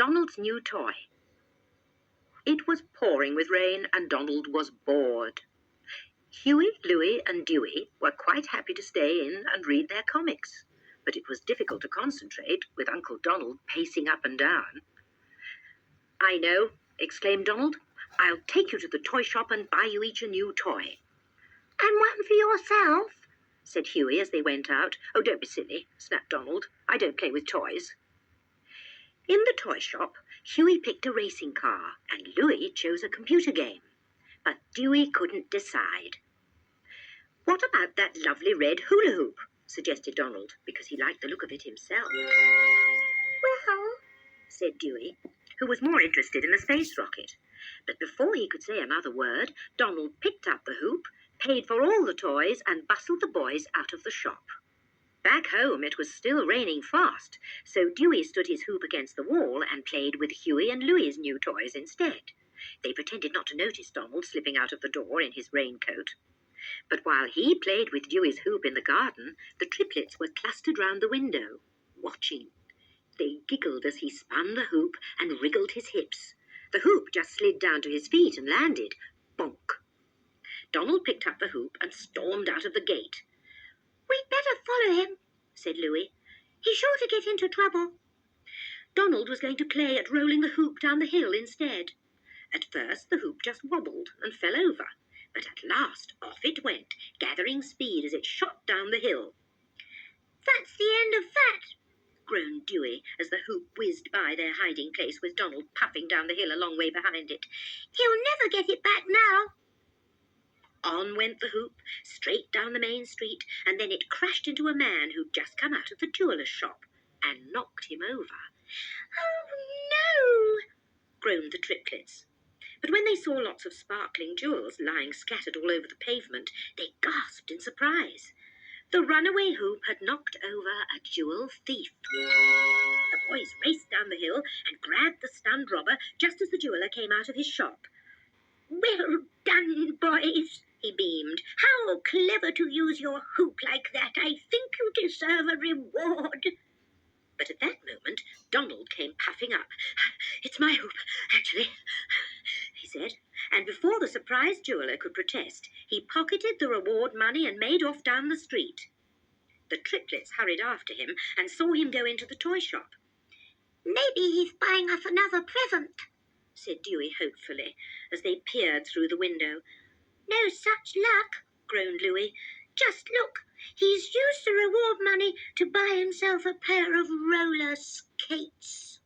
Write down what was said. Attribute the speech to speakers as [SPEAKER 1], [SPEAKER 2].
[SPEAKER 1] Donald's new toy. It was pouring with rain, and Donald was bored. Huey, Louie, and Dewey were quite happy to stay in and read their comics, but it was difficult to concentrate with Uncle Donald pacing up and down. "I know," exclaimed Donald. "I'll take you to the toy shop and buy you each a new toy." "And one for yourself," said Huey as they went out. "Oh, don't be silly," snapped Donald. "I don't play with toys." In the toy shop, Huey picked a racing car and Louie chose a computer game. But Dewey couldn't decide. "What about that lovely red hula hoop?" suggested Donald, because he liked the look of it himself. "Well," said Dewey, who was more interested in the space rocket. But before he could say another word, Donald picked up the hoop, paid for all the toys, and bustled the boys out of the shop. Back home it was still raining fast, so Dewey stood his hoop against the wall and played with Huey and Louie's new toys instead. They pretended not to notice Donald slipping out of the door in his raincoat. But while he played with Dewey's hoop in the garden, the triplets were clustered round the window, watching. They giggled as he spun the hoop and wriggled his hips. The hoop just slid down to his feet and landed. Bonk! Donald picked up the hoop and stormed out of the gate. "We'd better follow him," said Louie. "He's sure to get into trouble." Donald was going to play at rolling the hoop down the hill instead. At first the hoop just wobbled and fell over, but at last off it went, gathering speed as it shot down the hill. "That's the end of that," groaned Dewey as the hoop whizzed by their hiding place with Donald puffing down the hill a long way behind it. "He'll never get it back now." On went the hoop, straight down the main street, and then it crashed into a man who'd just come out of the jeweller's shop and knocked him over. "Oh, no!" groaned the triplets. But when they saw lots of sparkling jewels lying scattered all over the pavement, they gasped in surprise. The runaway hoop had knocked over a jewel thief. The boys raced down the hill and grabbed the stunned robber just as the jeweller came out of his shop. "Well done, boys," he beamed. "How clever to use your hoop like that. I think you deserve a reward." But at that moment, Donald came puffing up. "It's my hoop, actually," he said, and before the surprised jeweller could protest, he pocketed the reward money and made off down the street. The triplets hurried after him and saw him go into the toy shop. "Maybe he's buying us another present," said Dewey hopefully, as they peered through the window. "No such luck," groaned Louie. "Just look, he's used the reward money to buy himself a pair of roller skates."